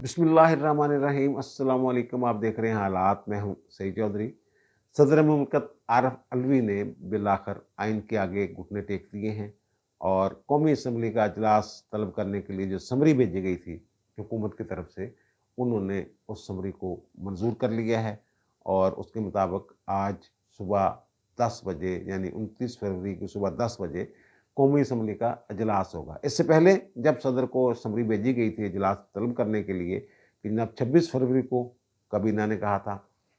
बिस्मिल्लाहिर्रहमानिर्रहीम। अस्सलाम वालेकुम। आप देख रहे हैं हालात। मैं हूं सईद चौधरी। सदर मुमलकत आरफ अलवी ने बिलाखिर आइन के आगे घुटने टेक दिए हैं और कौमी असम्बली का अजलास तलब करने के लिए जो समरी भेजी गई थी हुकूमत की तरफ से, उन्होंने उस समरी को मंजूर कर लिया है और उसके मुताबिक आज सुबह 10 बजे यानी 29 फरवरी की सुबह 10 बजे कौमी असम्बली का अजलास होगा। इससे पहले जब सदर को समरी भेजी गई थी अजलास तलब करने के लिए कि जनाब 26 फरवरी को काबीना ने कहा था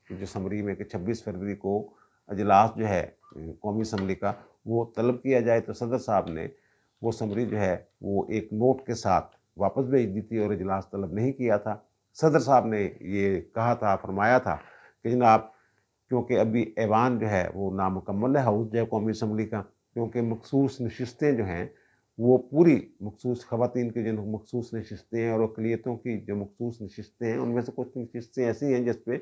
कि जो समरी में कि 26 फरवरी को अजलास जो है कौमी असम्बली का वो तलब किया जाए, तो सदर साहब ने वो समरी जो है वो एक नोट के साथ वापस भेज दी थी और अजलास तलब नहीं किया था। सदर साहब ने ये कहा था, फरमाया था कि जनाब क्योंकि अभी ऐवान जो है वो नामुकम्मल है, हाउस जो है कौमी असम्बली का, क्योंकि मखसूस नशिस्तें जो हैं वो पूरी मखसूस ख़वातीन की जो मखसूस नशिस्तें हैं और अक़लियतों की जो मखसूस नशिस्तें हैं, उनमें से कुछ नशिस्तें ऐसी हैं जिस पे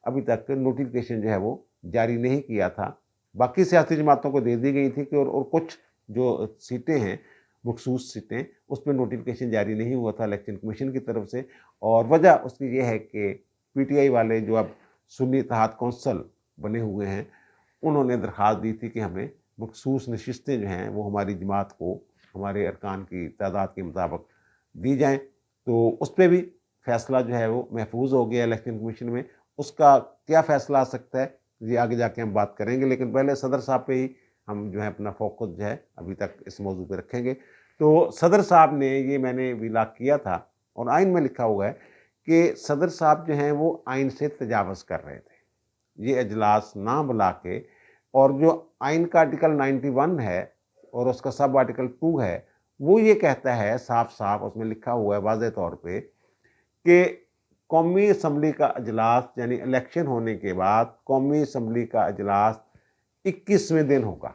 अभी तक नोटिफिकेशन जो है वो जारी नहीं किया था। बाकी सियासी जमातों को दे दी गई थी कि और कुछ जो सीटें हैं मखसूस सीटें, उस पर नोटिफिकेशन जारी नहीं हुआ था इलेक्शन कमीशन की तरफ से। और वजह उसकी ये है कि PTI वाले जो अब सुन्नी इत्तेहाद कौंसल बने हुए हैं, उन्होंने दरख्वास्त दी थी कि हमें मखसूस नशिस्तें जो हैं वो हमारी जमात को हमारे अरकान की तादाद के मुताबिक दी जाएँ। तो उस पर भी फैसला जो है वो महफूज हो गया इलेक्शन कमीशन में। उसका क्या फ़ैसला आ सकता है, ये आगे जाके हम बात करेंगे, लेकिन पहले सदर साहब पे ही हम जो है अपना फ़ोकस जो है अभी तक इस मौजू पे रखेंगे। तो सदर साहब ने ये मैंने विलाग किया था और आइन में लिखा हुआ है कि सदर साहब जो हैं वो आइन से तजावज़ कर रहे थे। ये अजलास ना बुला के, और जो आइन का आर्टिकल 91 है और उसका सब आर्टिकल 2 है, वो ये कहता है साफ साफ, उसमें लिखा हुआ है वाज़ेह तौर पे कि कौमी असम्बली का अजलास यानी इलेक्शन होने के बाद कौमी असम्बली का अजलास 21वें दिन होगा।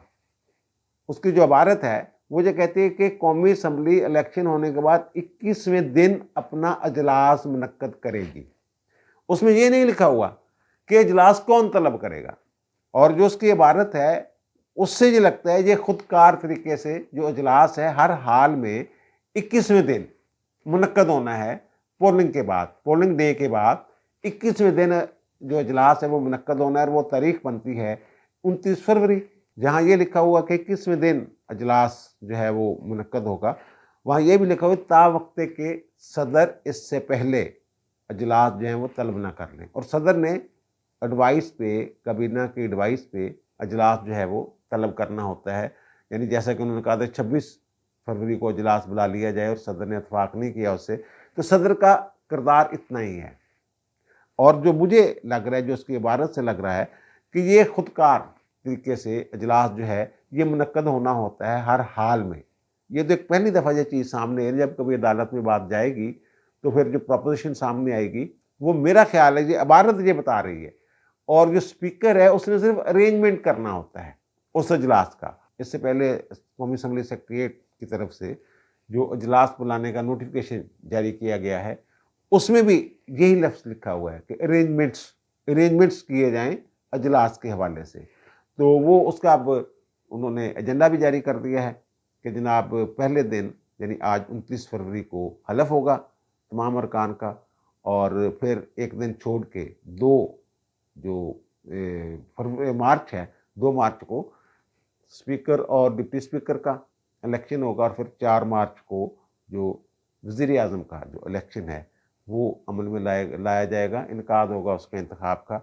उसकी जो इबारत है वो ये कहती है कि कौमी असम्बली इलेक्शन होने के बाद 21वें दिन अपना अजलास मुनक्कद करेगी। उसमें ये नहीं लिखा हुआ कि अजलास कौन तलब करेगा, और जो उसकी इबारत है उससे ये लगता है ये खुदकार तरीके से जो अजलास है हर हाल में 21वें दिन मुनक्कद होना है। पोलिंग के बाद, पोलिंग डे के बाद 21वें दिन जो अजलास है वो मुनक्कद होना है और वो तारीख बनती है 29 फरवरी। जहाँ ये लिखा हुआ कि 21वें दिन अजलास जो है वो मुनक्कद होगा, वहाँ ये भी लिखा हुआ ता वक्ते के सदर इससे पहले अजलास जो है वो तलब ना कर लें। और सदर ने एडवाइस पे, काबीना की एडवाइस पे अजलास जो है वो तलब करना होता है। यानी जैसा कि उन्होंने कहा था 26 फरवरी को अजलास बुला लिया जाए और सदर ने इतफाक़ नहीं किया उससे, तो सदर का किरदार इतना ही है। और जो मुझे लग रहा है, जो उसकी इबारत से लग रहा है कि ये खुदकार तरीके से अजलास जो है ये मुनक्कद होना होता है हर हाल में। ये तो एक पहली दफ़ा ये चीज़ सामने है। जब कभी अदालत में बात जाएगी तो फिर जो प्रपोजिशन सामने आएगी वो मेरा ख्याल है ये इबारत ये बता रही है, और जो स्पीकर है उसने सिर्फ अरेंजमेंट करना होता है उस अजलास का। इससे पहले कौमी असम्बली सेक्रेटेरिएट की तरफ से जो अजलास बुलाने का नोटिफिकेशन जारी किया गया है, उसमें भी यही लफ्ज़ लिखा हुआ है कि अरेंजमेंट्स किए जाएं अजलास के हवाले से। तो वो उसका अब उन्होंने एजेंडा भी जारी कर दिया है कि जनाब पहले दिन यानी आज 29 फरवरी को हलफ होगा तमाम अरकान का, और फिर एक दिन छोड़ के दो जो मार्च है, 2 मार्च को स्पीकर और डिप्टी स्पीकर का इलेक्शन होगा, और फिर 4 मार्च को जो वज़ीर आज़म का जो इलेक्शन है वो अमल में लाया जाएगा, इनकाद होगा उसके इंतखाब का।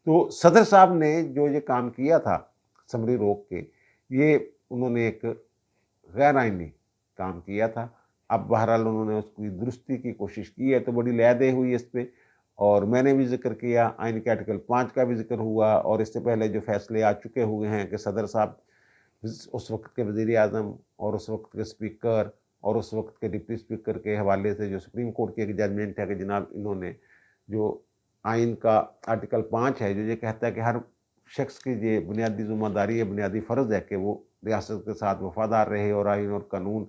तो सदर साहब ने जो ये काम किया था समरी रोक के, ये उन्होंने एक गैर आइनी काम किया था। अब बहरहाल उन्होंने उसकी दुरुस्ती की कोशिश की है, तो बड़ी लहदे हुई इस पर, और मैंने भी जिक्र किया, आइन के आर्टिकल 5 का भी जिक्र हुआ, और इससे पहले जो फैसले आ चुके हुए हैं कि सदर साहब उस वक्त के वज़ीर आज़म और उस वक्त के स्पीकर और उस वक्त के डिप्टी स्पीकर के हवाले से जो सुप्रीम कोर्ट की एक जजमेंट है कि जनाब इन्होंने जो आइन का आर्टिकल 5 है जो ये कहता है कि हर शख्स की ये बुनियादी ज़िम्मेदारी है, बुनियादी फ़र्ज़ है कि वो रियासत के साथ वफ़ादार रहे और आइन और कानून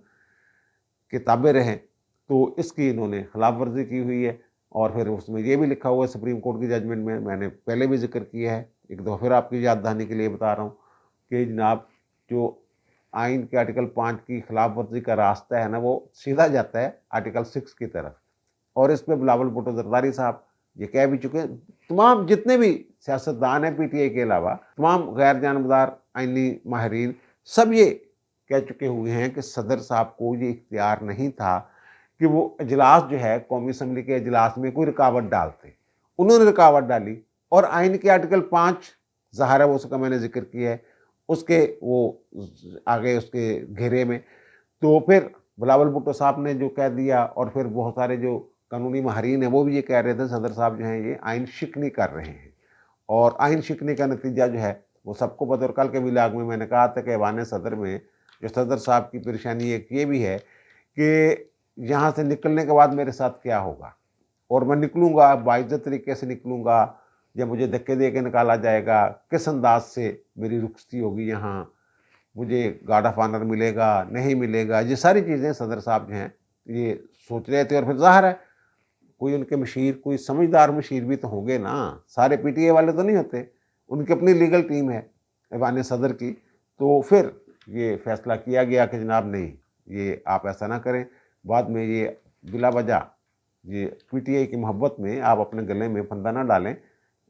के ताबे रहें, तो इसकी इन्होंने खिलाफ वर्जी की हुई है। और फिर उसमें ये भी लिखा हुआ है सुप्रीम कोर्ट की जजमेंट में, मैंने पहले भी जिक्र किया है, एक दफ़ा फिर आपकी याद दहानी के लिए बता रहा हूँ कि जनाब जो आइन के आर्टिकल 5 की खिलाफ वर्जी का रास्ता है ना, वो सीधा जाता है आर्टिकल 6 की तरफ। और इस पे बिलावल भुट्टो जरदारी साहब ये कह भी चुके हैं। तमाम जितने भी सियासतदान हैं पीटीआई के अलावा, तमाम गैर जानबदार आइनी माहिरीन, सब ये कह चुके हुए हैं कि सदर साहब को ये इख्तियार नहीं था कि वो इजलास जो है कौमी असम्बली के इजलास में कोई रुकावट डालते। उन्होंने रुकावट डाली और आइन के आर्टिकल 5 ज़ाहिर है वो उसका मैंने जिक्र किया है, उसके वो आगे उसके घेरे में। तो फिर बिलावल भुट्टो साहब ने जो कह दिया और फिर बहुत सारे जो कानूनी माहिरीन हैं वो भी ये कह रहे थे सदर साहब जो हैं ये आइन शिकनी कर रहे हैं, और आइन शिकनी का नतीजा जो है वो सबको पता। और कल के विलाग में मैंने कहा था कि ऐवान सदर में जो सदर साहब की परेशानी एक ये भी है कि यहाँ से निकलने के बाद मेरे साथ क्या होगा, और मैं निकलूँगा बाइज्जत तरीके से निकलूँगा या मुझे धक्के दे के निकाला जाएगा, किस अंदाज से मेरी रुखसती होगी, यहाँ मुझे गार्ड ऑफ ऑनर मिलेगा नहीं मिलेगा, ये सारी चीज़ें सदर साहब जो हैं ये सोच रहे थे। और फिर ज़ाहिर है कोई उनके मशीर, कोई समझदार मशीर भी तो होंगे ना, सारे पीटीए वाले तो नहीं होते, उनकी अपनी लीगल टीम है ऐवान सदर की। तो फिर ये फैसला किया गया कि जनाब नहीं, ये आप ऐसा ना करें, बाद में ये बिला वजह ये पीटीआई की मोहब्बत में आप अपने गले में फंदा ना डालें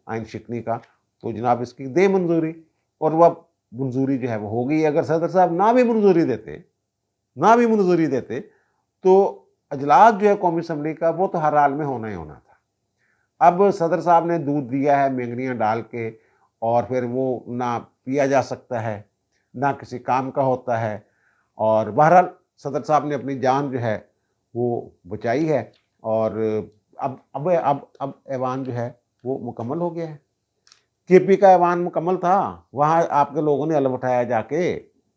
आइन शिकनी का, तो जनाब इसकी दे मंजूरी। और वह मंजूरी जो है वो हो गई। अगर सदर साहब ना भी मंजूरी देते तो अजलास जो है कौमी असम्बली का वो तो हर हाल में होना ही होना था। अब सदर साहब ने दूध दिया है मेंगनियाँ डाल के, और फिर वो ना पिया जा सकता है ना किसी काम का होता है, और बहरहाल सदर साहब ने अपनी जान जो है वो बचाई है। और अब ऐवान जो है वो मुकम्मल हो गया है। केपी का ऐवान मुकम्मल था, वहाँ आपके लोगों ने अलग उठाया जाके।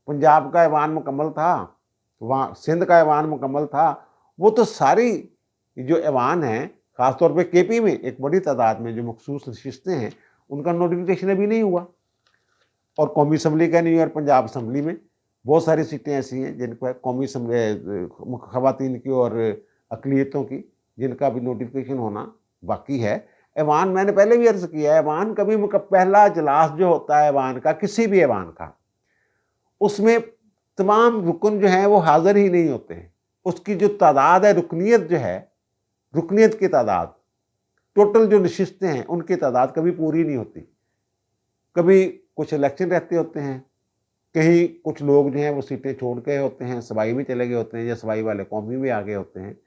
पंजाब का ऐवान मुकम्मल था, वहाँ सिंध का ऐवान मुकम्मल था। वो तो सारी जो ऐवान हैं ख़ासतौर पे केपी में एक बड़ी तादाद में जो मखसूस नशिस्तें हैं उनका नोटिफिकेशन अभी नहीं हुआ। और कौमी असम्बली का नहीं, और पंजाब असम्बली में बहुत सारी सीटें ऐसी हैं जिनका कौमी ख़वातीन की और अक़लियतों की जिनका भी नोटिफिकेशन होना बाकी है। ऐवान मैंने पहले भी अर्ज़ किया है, ऐवान कभी पहला इजलास जो होता है ऐवान का, किसी भी ऐवान का, उसमें तमाम रुकन जो हैं वो हाज़िर ही नहीं होते हैं। उसकी जो तादाद है रुकनीत जो है, रुकनीत की तादाद, टोटल जो नशिस्तें हैं उनकी तादाद कभी पूरी नहीं होती। कभी कुछ इलेक्शन रहते होते हैं, कहीं कुछ लोग जो हैं वो सीटें छोड़ के होते हैं, सबाई में चले गए होते हैं, या सबाई वाले कौमी में आ गए होते हैं,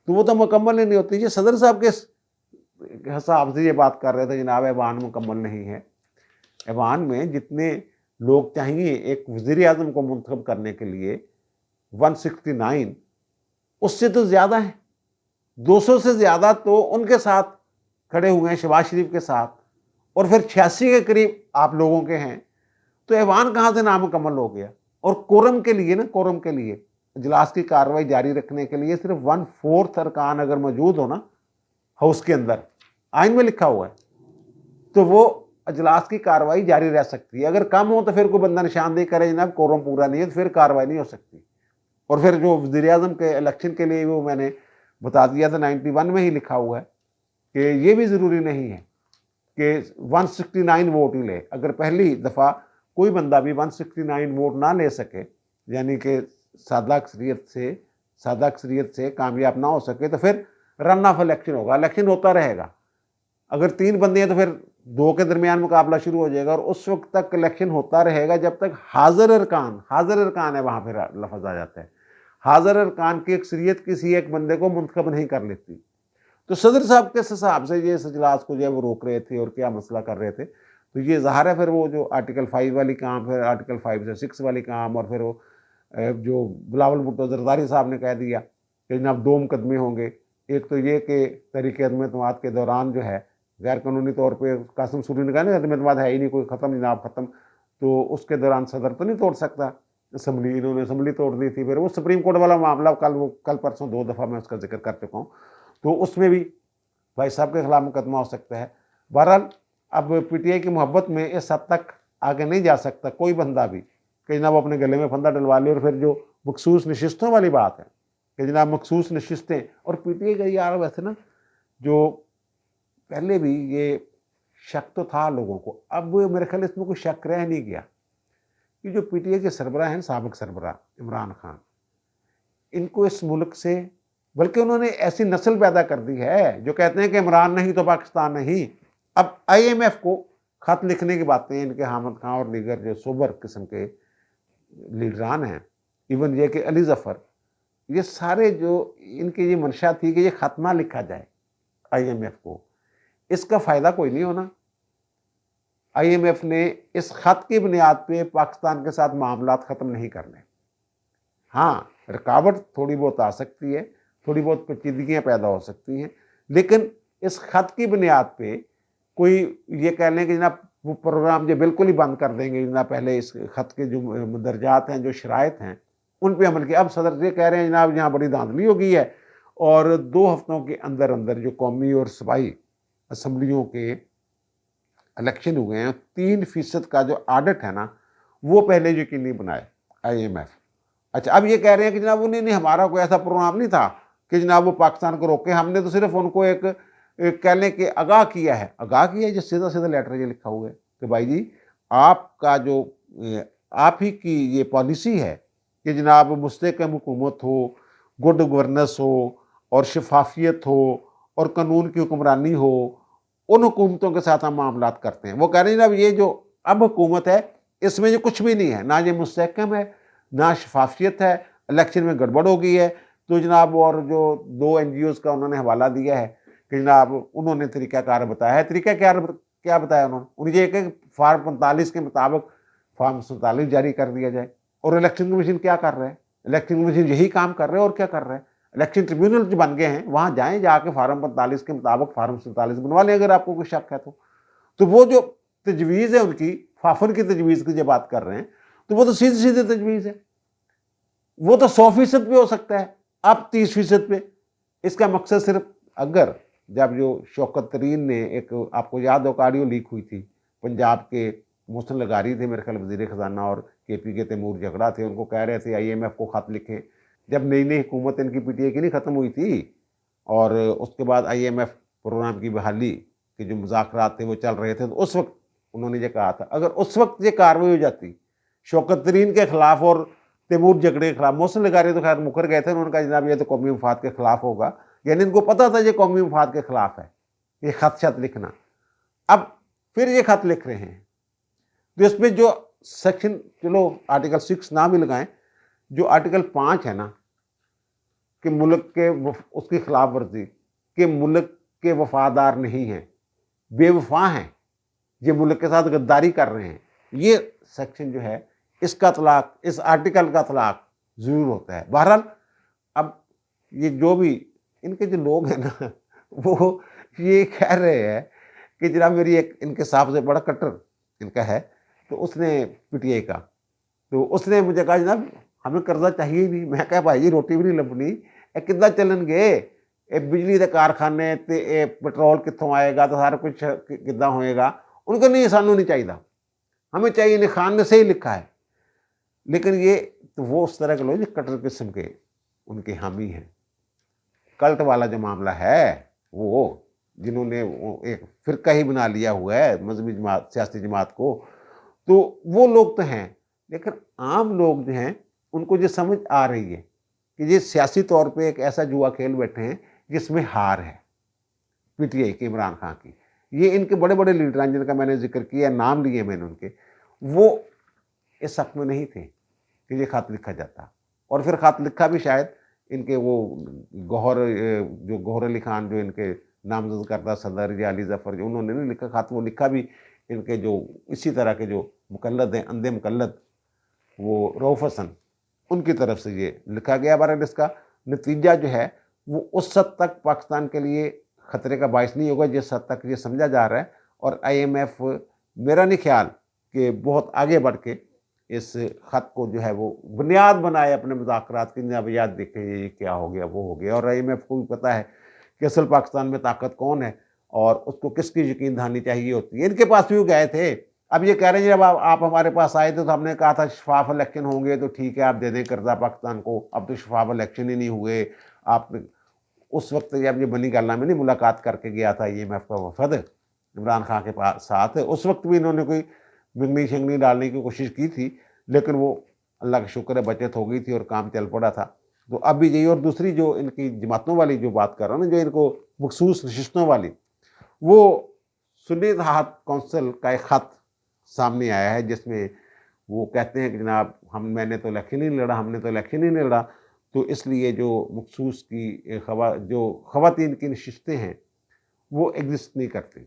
तो वो तो मुकम्मल ही नहीं होती। ये सदर साहब के हिसाब से ये बात कर रहे थे जनाब ऐवान मुकम्मल नहीं है। ऐवान में जितने लोग चाहिए एक वज़ीर आज़म को मुंतखब करने के लिए 169, उससे तो ज़्यादा है, 200 से ज़्यादा तो उनके साथ खड़े हुए हैं, शहबाज शरीफ के साथ, और फिर 86 के करीब आप लोगों के हैं। तो ऐवान कहाँ से नामुकम्मल हो गया। और कोरम के लिए ना, कोरम के लिए इजलास की कार्रवाई जारी रखने के लिए सिर्फ 1/4 अरकान अगर मौजूद हो ना हाउस के अंदर, आइन में लिखा हुआ है, तो वो अजलास की कार्रवाई जारी रह सकती है। अगर कम हो तो फिर कोई बंदा निशानदेही करे जनाब कोरम पूरा नहीं है, तो फिर कार्रवाई नहीं हो सकती। और फिर जो वज़ीर आज़म के इलेक्शन के लिए वो मैंने बता दिया था 91 में ही लिखा हुआ है कि ये भी ज़रूरी नहीं है कि 169 वोट ही ले। अगर पहली दफ़ा कोई बंदा भी 169 वोट ना ले सके, यानी कि सादा अक्सरियत से कामयाब ना हो सके, तो फिर रन ऑफ इलेक्शन होगा, इलेक्शन होता रहेगा। अगर 3 बंदे हैं तो फिर 2 के दरमियान मुकाबला शुरू हो जाएगा, और उस वक्त तक इलेक्शन होता रहेगा जब तक हाज़िर अरकान है, वहाँ फिर लफ्ज़ आ जाता है। हाज़िर अरकान की अक्सरियत किसी एक बंदे को मुंतखब नहीं कर लेती। तो सदर साहब के हिसाब से ये इजलास को जो है वो रोक रहे थे और क्या मसला कर रहे थे। तो ये ज़ाहिर है फिर वो जो आर्टिकल 5 वाली काम, फिर आर्टिकल 5 से 6 वाली काम, और फिर वो जो बिलावल भुट्टो जरदारी साहब ने कह दिया कि जनाब 2 मुकदमे होंगे। एक तो ये कि तहरीक अदम एतमाद के दौरान जो है गैर कानूनी तौर पे कासिम सूरी ने कहा ना अदम एतमाद है ही नहीं, कोई ख़त्म जनाब ख़त्म, तो उसके दौरान सदर तो नहीं तोड़ सकता असम्बली, इन्होंने असम्बली तोड़ दी थी। फिर वो सुप्रीम कोर्ट वाला मामला कल परसों 2 दफ़ा मैं उसका जिक्र कर चुका हूँ, तो उसमें भी भाई साहब के खिलाफ मुकदमा हो सकता है। बहरहाल अब पीटीआई की मोहब्बत में इस हद तक आगे नहीं जा सकता कोई बंदा भी कि जनाब अपने गले में फंदा डलवा ले। और फिर जो मखसूस नशिस्तों वाली बात है कि जनाब मखसूस नशिस्तें, और पीटीआई का यार वैसे ना जो पहले भी ये शक तो था लोगों को, अब मेरे ख्याल इसमें कोई शक रह नहीं गया कि जो पीटीआई के सरबराह हैं, साबिक सरबराह इमरान खान, इनको इस मुल्क से बल्कि उन्होंने ऐसी नस्ल पैदा कर दी है जो कहते हैं कि इमरान नहीं तो पाकिस्तान नहीं। अब IMF को खत लिखने की बातें इनके हामिद खां और दीगर जो सोबर किस्म के लीडरान हैं, इवन ये कि अली जफर, ये सारे जो इनकी ये मंशा थी कि ये खत ना लिखा जाए IMF को, इसका फायदा कोई नहीं होना। IMF ने इस खत की बुनियाद पे पाकिस्तान के साथ मामलात खत्म नहीं करने। हाँ, रुकावट थोड़ी बहुत आ सकती है, थोड़ी बहुत पेचीदगियाँ पैदा हो सकती हैं, लेकिन इस खत की बुनियाद पे कोई ये कह लें कि जनाब वो प्रोग्राम जो बिल्कुल ही बंद कर देंगे, जनाब पहले इस खत के जो दर्जात हैं, जो शराइत हैं, उन पे अमल किया। अब सदर ये कह रहे हैं जनाब यहाँ बड़ी धांधली हो गई है और 2 हफ्तों के अंदर अंदर जो कौमी और सूबाई असम्बलियों के इलेक्शन हुए हैं, 3% का जो ऑडिट है ना, वो पहले यकीनी बनाए IMF। अच्छा, अब ये कह रहे हैं कि जनाब नहीं हमारा कोई ऐसा प्रोग्राम नहीं था कि जनाब वो पाकिस्तान को रोके, हमने तो सिर्फ उनको एक कह लें कि आगाह किया है जो सीधा सीधा लेटर ये लिखा हुआ है कि भाई जी आपका जो आप ही की ये पॉलिसी है कि जनाब मुस्तहकम हुकूमत हो, गुड गवर्नेंस हो और शफाफियत हो और कानून की हुक्मरानी हो, उन हुकूमतों के साथ हम मामलात करते हैं। वो कह रहे हैं जनाब ये जो अब हुकूमत है इसमें जो कुछ भी नहीं है, ना ये मुस्तहकम है ना शफाफियत है, इलेक्शन में गड़बड़ हो गई है। तो जनाब और जो 2 NGOs का उन्होंने हवाला दिया है कि जनाब उन्होंने तरीक़ाकार बताया है। तरीक़ाकार क्या बताया उन्होंने? उन्हें एक फार्म 45 के मुताबिक फार्म 47 जारी कर दिया जाए। और इलेक्शन कमीशन क्या कर रहा है? इलेक्शन कमीशन यही काम कर रहे हैं और क्या कर रहा है? इलेक्शन ट्रिब्यूनल जो बन गए हैं वहाँ जाएँ, जाके फार्म 45 के मुताबिक फार्म 47 बनवा लें अगर आपको कोई शक है तो वो जो तजवीज़ है उनकी, फाफन की तजवीज़ की जो बात कर रहे हैं, तो वो तो सीधी सीधी तजवीज़ है। वो तो 100% पे हो सकता है, अब 30% पे। इसका मकसद सिर्फ अगर जब जो शौकत तरीन ने एक आपको याद हो ऑडियो लीक हुई थी, पंजाब के मोहसिन लगारी थे मेरे ख्याल वज़ीर ख़जाना और KP के तैमूर झगड़ा थे, उनको कह रहे थे IMF को ख़त लिखें। जब नई नई हुकूमत इनकी PTI की नहीं ख़त्म हुई थी और उसके बाद IMF प्रोग्राम की बहाली के जो मुज़ाकरात थे वो चल रहे थे, तो उस वक्त उन्होंने ये कहा था अगर उस वक्त ये कार्रवाई हो जाती शौकत तरीन के खिलाफ और तैमूर झगड़े के खिलाफ, मोहसिन लगारी तो खैर मुकर गए थे, उन्होंने कहा जनाब ये तो कौमी मफाद के खिलाफ होगा, यानी इनको पता था ये कौमी मफाद के खिलाफ है ये खत शत लिखना। अब फिर ये खत लिख रहे हैं तो इसमें जो सेक्शन, चलो आर्टिकल 6 ना भी लगाएं, जो आर्टिकल 5 है ना कि मुल्क के उसकी खिलाफ वर्जी के मुल्क के वफादार नहीं हैं, बेवफा हैं, ये मुल्क के साथ गद्दारी कर रहे हैं, ये सेक्शन जो है इसका तलाक, इस आर्टिकल का तलाक जरूर होता है। बहरहाल अब ये जो भी इनके जो लोग हैं ना वो ये कह रहे हैं कि जनाब मेरी एक इनके साहब से बड़ा कट्टर इनका है, तो उसने PTI का, तो उसने मुझे कहा जनाब हमें कर्जा चाहिए नहीं। मैं कहा भाई जी रोटी भी नहीं लभनी, ये कितना चलनगे, ये बिजली के कारखाने ते पेट्रोल कितों आएगा, तो सारा कुछ किदा होएगा। उनको नहीं, सानू नहीं चाहिए, हमें चाहिए नहीं, खान ने सही लिखा है। लेकिन ये तो वो उस तरह के लोग जो कट्टर किस्म के उनके हामी हैं। कल्ट वाला जो मामला है वो जिन्होंने एक फ़िरका ही बना लिया हुआ है मजहबी जमात, सियासी जमात को, तो वो लोग तो हैं, लेकिन आम लोग जो हैं उनको ये समझ आ रही है कि ये सियासी तौर पे एक ऐसा जुआ खेल बैठे हैं जिसमें हार है PTI के इमरान खान की। ये इनके बड़े बड़े लीडर हैं जिनका मैंने जिक्र किया, नाम लिए मैंने उनके, वो इस हक में नहीं थे कि ये खत लिखा जाता। और फिर खत लिखा भी शायद इनके वो गौहर अली खान जो इनके नामजद करदा सदर या अली जफ़र, जो उन्होंने नहीं लिखा खत, वो लिखा भी इनके जो इसी तरह के जो मुकल्लद हैं, अंधे मुकल्लद, वो रऊफ़ हसन, उनकी तरफ से ये लिखा गया। बहरहाल इसका नतीजा जो है वो उस हद तक पाकिस्तान के लिए ख़तरे का बायस नहीं होगा जिस हद तक ये समझा जा रहा है। और IMF मेरा नहीं ख्याल कि बहुत आगे बढ़ के इस ख़त को जो है वो बुनियाद बनाए अपने मुज़ाकरात की, जनाब याद देखें ये क्या हो गया वो हो गया। और IMF को भी पता है कि असल पाकिस्तान में ताकत कौन है और उसको किसकी यकीन दहानी चाहिए होती है। इनके पास भी गए थे, अब ये कह रहे हैं जब आप हमारे पास आए थे तो हमने कहा था शफाफ इलेक्शन होंगे तो ठीक है आप दे दें कर्जा पाकिस्तान को, अब तो शफाफ इलेक्शन ही नहीं हुए। आप उस वक्त जब ये बनी गाला में नहीं मुलाकात करके गया था IMF का वफद इमरान खान के पास साथ, उस वक्त भी इन्होंने कोई मिंगनी शिंगनी डालने की कोशिश की थी, लेकिन वो अल्लाह का शुक्र है बचत हो गई थी और काम चल पड़ा था। तो अब भी यही, और दूसरी जो इनकी जमातों वाली जो बात कर रहा हूँ ना, जो इनको मखसूस नशिस्तों वाली, वो सुन्नी इत्तेहाद कौंसिल का एक ख़त सामने आया है जिसमें वो कहते हैं कि जनाब मैंने तो इलेक्शन ही नहीं लड़ा, हमने तो इलेक्शन ही नहीं लड़ा, तो इसलिए जो मखसूस की जो ख़वातीन की नशिस्तें हैं वो एग्जिस्ट नहीं करती,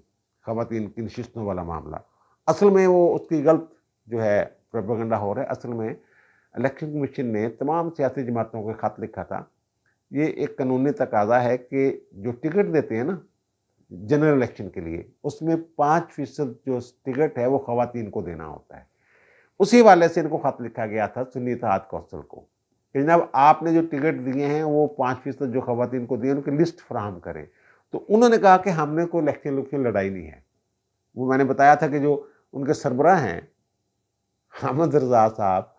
ख़वातीन की नशिस्तों वाला मामला। असल में वो उसकी गलत जो है प्रोपेगेंडा हो रहा है। असल में इलेक्शन कमीशन ने तमाम सियासी जमातों को ख़त लिखा था। ये एक कानूनी तकाजा है कि जो टिकट देते हैं ना जनरल इलेक्शन के लिए, उसमें 5% जो टिकट है वो ख़वातीन को देना होता है। उसी वाले से इनको ख़त लिखा गया था सुन्नी इत्तेहाद कौंसिल को कि जनाब आपने जो टिकट दिए हैं वो 5% जो ख़वातीन को दिए उनकी लिस्ट फराहम करें। तो उन्होंने कहा कि हमने कोई इलेक्शन लड़ाई नहीं है। वो मैंने बताया था कि जो उनके सरबराह हैं हामिद रज़ा साहब,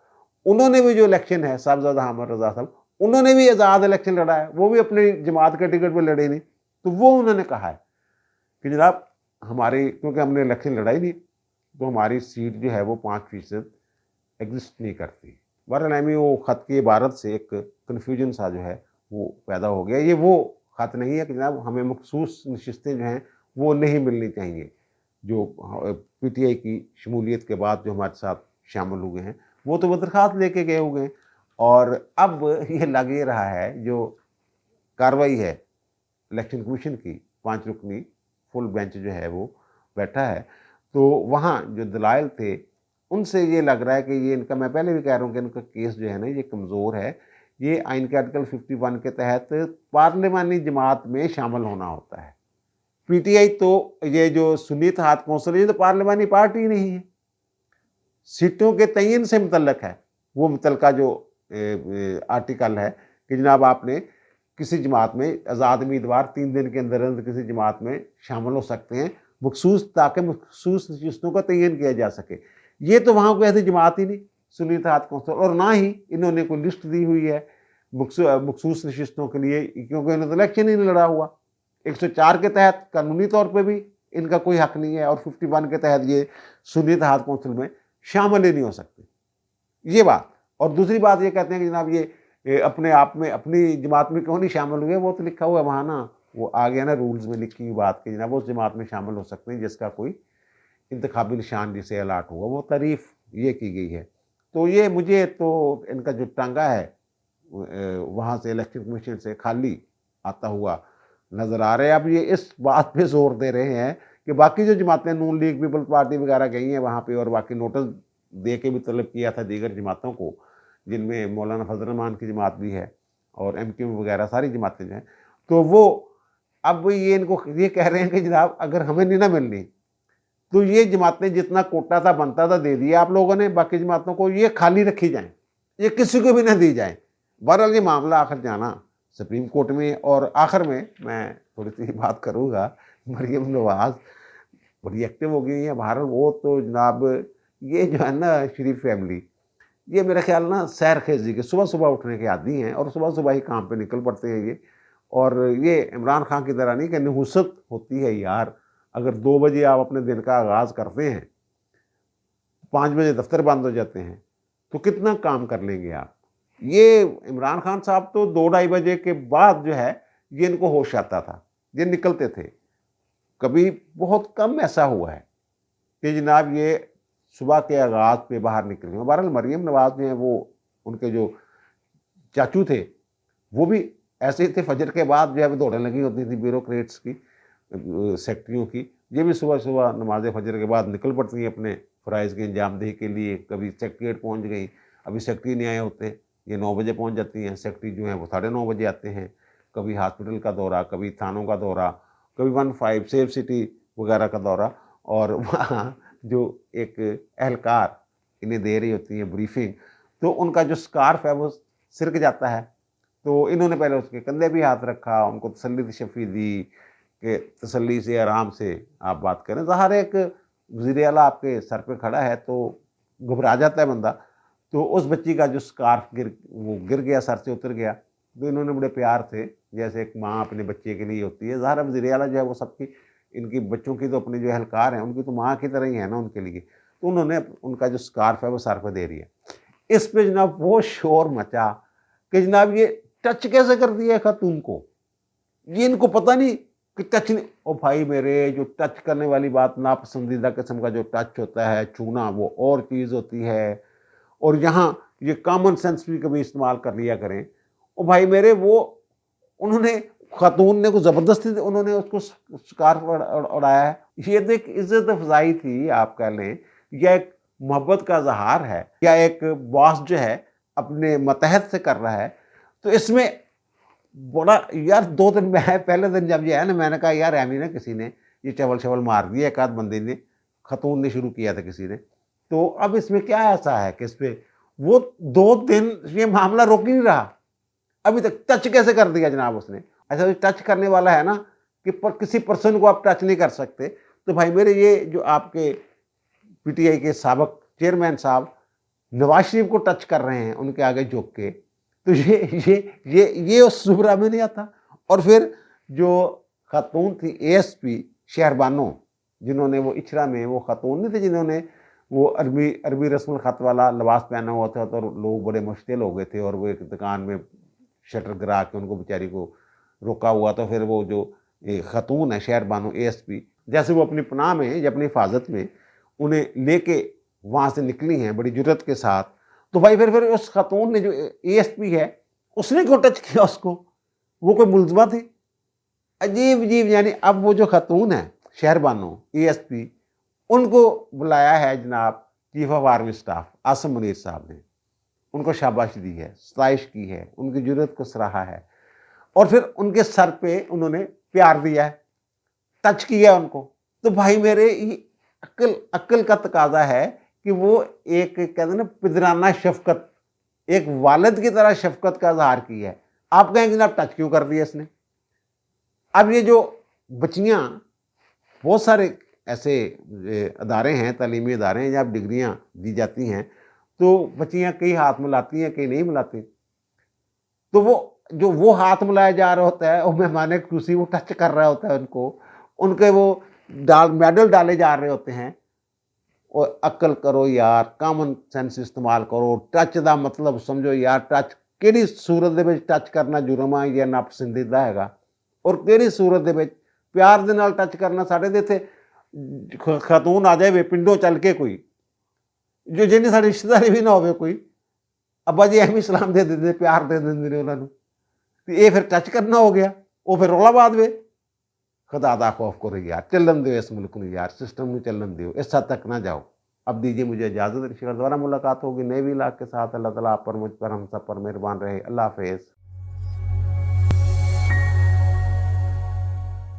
उन्होंने भी जो इलेक्शन है, साहबजादा हामिद रज़ा साहब, उन्होंने भी आज़ाद इलेक्शन लड़ा है, वो भी अपनी जमात के टिकट पर लड़े नहीं। तो वो उन्होंने कहा है कि जनाब हमारी, क्योंकि हमने इलेक्शन लड़ाई नहीं, तो हमारी सीट जो है वो 5% एग्जिस्ट नहीं करती। बहरहाल वो ख़त की इबारत से एक कन्फ्यूजन सा जो है वो पैदा हो गया। ये वो ख़त नहीं है कि जनाब हमें मखसूस नशिस्तें जो हैं वो नहीं मिलनी चाहिए। जो पीटीआई की शमूलियत के बाद जो हमारे साथ शामिल हुए हैं वो तो वो दरख्वास्त लेके गए हुए हैं, और अब ये लग ये रहा है जो कार्रवाई है इलेक्शन कमीशन की, 5 रुकनी फुल बेंच जो है वो बैठा है, तो वहाँ जो दलाइल थे उनसे ये लग रहा है कि ये इनका, मैं पहले भी कह रहा हूँ कि इनका केस जो है ना ये कमज़ोर है। ये आइन के आर्टिकल 51 के तहत पार्लिमानी जमात में शामिल होना होता है। पीटीआई तो, ये जो सुन्नी इत्तेहाद कौंसिल, ये तो पार्लिमानी पार्टी ही नहीं है, सीटों के तयन से मुतल्लक है। वो मुतलका जो आर्टिकल है कि जनाब आपने किसी जमात में आज़ाद उम्मीदवार 3 दिन के अंदर अंदर किसी जमात में शामिल हो सकते हैं मखसूस, ताकि मखसूस नशिस्तों का तयन किया जा सके। ये तो वहाँ कोई ऐसी जमात ही नहीं सुन्नी इत्तेहाद कौंसिल, और ना ही इन्होंने कोई लिस्ट दी हुई है मखसूस नशिस्तों के लिए, क्योंकि इन्होंने तो इलेक्शन ही नहीं लड़ा हुआ। 104 के तहत कानूनी तौर पर भी इनका कोई हक नहीं है, और 51 के तहत ये सुन्नी इत्तेहाद कौंसिल में शामिल ही नहीं हो सकते, ये बात। और दूसरी बात ये कहते हैं कि जनाब ये अपने आप में अपनी जमात में क्यों नहीं शामिल हुए, वो तो लिखा हुआ है वहाँ ना, वो आ गया ना रूल्स में लिखी हुई बात कि जनाब उस जमात में शामिल हो सकते हैं जिसका कोई इंतखाबी निशान जिसे अलाट हुआ, वो तारीफ ये की गई है। तो ये मुझे तो इनका जो टांगा है वहाँ से इलेक्शन कमीशन से खाली आता हुआ नज़र आ रहा है। अब ये इस बात पे जोर दे रहे हैं कि बाकी जो जमातें, नून लीग, पीपल्स पार्टी वगैरह गई हैं वहाँ पे, और बाकी नोटिस दे के भी तलब किया था दीगर जमातों को, जिनमें मौलाना फजल रहमान की जमात भी है और MQ वगैरह सारी जमातें जो हैं, तो वो अब ये इनको ये कह रहे हैं कि जनाब अगर हमें नहीं ना मिलनी तो ये जमातें जितना कोटा था बनता था दे दिया आप लोगों ने, बाकी जमातों को ये खाली रखी जाएं, ये किसी को भी ना दी जाए। बहरहाल ये मामला आखिर जाना सुप्रीम कोर्ट में। और आखिर में मैं थोड़ी सी बात करूँगा, मरियम नवाज़ बड़ी एक्टिव हो गई है बाहर। वो तो जनाब ये जो है ना शरीफ फैमिली, ये मेरा ख्याल ना सैर खेजी के सुबह सुबह उठने के आदी हैं, और सुबह सुबह ही काम पे निकल पड़ते हैं ये। और ये इमरान खान की तरह नहीं कि नहुसत होती है यार, अगर 2 बजे आप अपने दिन का आगाज़ करते हैं, 5 बजे दफ्तर बंद हो जाते हैं, तो कितना काम कर लेंगे आप। ये इमरान खान साहब तो 2-2:30 बजे के बाद जो है ये इनको होश आता था, ये निकलते थे। कभी बहुत कम ऐसा हुआ है कि जनाब ये सुबह के आगाज़ पे बाहर निकले। बहरहाल मरियम नवाज़ जो हैं वो, उनके जो चाचू थे वो भी ऐसे ही थे, फजर के बाद जो है वो दौड़ने लगी होती थी ब्यूरोक्रेट्स की, सेक्रेटरियों की। ये भी सुबह सुबह नमाज फजर के बाद निकल पड़ती हैं अपने फ़राइज़ की अंजामदेही के लिए। कभी सेक्रेटेरिएट पहुँच गई, अभी सेक्रेटरी नहीं आए होते, ये 9 बजे पहुँच जाती हैं, सेक्रेटरी जो हैं वो 9:30 बजे आते हैं। कभी हॉस्पिटल का दौरा, कभी थानों का दौरा, कभी 15 सेफ सिटी वगैरह का दौरा, और वहाँ जो एक एहलकार इन्हें दे रही होती है ब्रीफिंग, तो उनका जो स्कार्फ है वो सिरक जाता है, तो इन्होंने पहले उसके कंधे भी हाथ रखा, उनको तसल्ली शफ़ी दी कि तसल्ली से आराम से आप बात करें। ज़ाहिर है एक वज़ीर आला आपके सर पे खड़ा है तो घबरा जाता है बंदा। तो उस बच्ची का जो स्कार्फ गिर गया, सर से उतर गया। तो इन्होंने बड़े प्यार से, जैसे एक माँ अपने बच्चे के लिए होती है, ज़ाहिर है वज़ीर आला जो है वो सबकी, इनकी बच्चों की तो अपने जो एहलकार हैं उनकी तो माँ की तरह ही है ना उनके लिए। तो उन्होंने उनका जो स्कार्फ है वो सर पे दे रही है। इस पे जनाब वो शोर मचा कि जनाब ये टच कैसे कर दिया है खातून को, ये इनको पता नहीं कि टच नहीं। ओ भाई मेरे, जो टच करने वाली बात, नापसंदीदा किस्म का जो टच होता है, छूना, वो और चीज़ होती है। और यहाँ ये कॉमन सेंस भी कभी इस्तेमाल कर लिया करें। ओ भाई मेरे, वो उन्होंने, खातून ने कुछ ज़बरदस्ती से उन्होंने उसको स्कार्फ उड़ाया है। ये तो एक इज़्ज़त अफ़ज़ाई थी, आप कह लें, या एक मोहब्बत का इज़हार है, या एक बॉस जो है अपने मतहत से कर रहा है। तो इसमें बड़ा यार, 2 दिन में है, पहले दिन जब ये है ना, मैंने कहा यार ऐਵੇਂ ना किसी ने ये चवल-शवल मार दिया, एक आध बंदे ने, खातून ने शुरू किया था किसी ने। तो अब इसमें क्या ऐसा है कि इसपे वो 2 दिन ये मामला रुक ही नहीं रहा। अभी तक टच कैसे कर दिया जनाब उसने। अच्छा, जो टच करने वाला है ना, कि किसी पर्सन को आप टच नहीं कर सकते। तो भाई मेरे, ये जो आपके पीटीआई के साबिक चेयरमैन साहब नवाज शरीफ को टच कर रहे हैं उनके आगे झुक के, तो ये उस ज़ुमरा में नहीं आता। और फिर जो खातून थी एएसपी शहरबानो, जिन्होंने वो इचरा में, वो खातून नहीं थी जिन्होंने वो अरबी रस्मुल ख़त वाला लिबास पहना हुआ था, तो लोग बड़े मुश्तिल हो गए थे, और वो एक दुकान में शटर गिरा के उनको बेचारी को रोका हुआ। तो फिर वो जो खातून है शहरबानो एएसपी, जैसे वो अपनी पनाह में या अपनी हिफाजत में उन्हें लेके वहाँ से निकली हैं बड़ी जुर्रत के साथ, तो भाई फिर उस खातून ने, जो एएसपी है, उसने क्यों टच किया उसको? वो कोई मुलज़मा थी? अजीब-अजीब। यानी अब वो जो खातून है शहरबानो एएसपी, उनको बुलाया है जनाब chief of army staff Asim Munir साहब ने, उनको शाबाशी दी है, सताइश की है, उनकी जुर्रत को सराहा है, और फिर उनके सर पे उन्होंने प्यार दिया है, टच किया उनको। तो भाई मेरे, ये अक्ल का तकाजा है कि वो एक, कहते हैं ना, पिदराना शफकत, एक वालिद की तरह शफकत का इजहार किया है। आप कहेंगे जनाब टच क्यों कर दिया इसने? अब ये जो बच्चियाँ, बहुत सारे ऐसे अदारे हैं, तालीमी अदारे हैं, जहाँ डिग्रियाँ दी जाती हैं, तो बच्चियाँ कई हाथ मिलाती हैं, कई नहीं मिलाती। तो वो हाथ मिलाया जा रहा होता है, और मेहमान खुशी वो टच कर रहा होता है उनको, उनके वो मेडल डाले जा रहे होते हैं। और अक्ल करो यार, कॉमन सेंस इस्तेमाल करो। टच का मतलब समझो यार, टच किहड़ी सूरत दे विच टच करना जुर्म है या नापसंदीदा हैगा, और किहड़ी सूरत दे विच प्यार दे नाल टच करना। साडे दे इत्थे खातून आ जाए पिंडों चल के कोई, जो जिन्हें साडी रिश्तेदारी भी ना होवे कोई, अब्बा जी एवें सलाम दे दिंदे, प्यार दे दिंदे ने उन्हां नूं, ते ये फिर टच करना हो गया, वो फिर रौला पा देवे। खुदा दा खौफ करो यार, चलन दो इस मुल्क नूं यार, सिस्टम नूं चलन दो, इस हद तक ना जाओ। अब दीजिए मुझे इजाज़त, इंशाअल्लाह दोबारा मुलाकात होगी नए व्लॉग के साथ। अल्लाह ताला आप पर, मुझ पर, हम सब पर मेहरबान रहे। अल्लाह हाफ़िज़।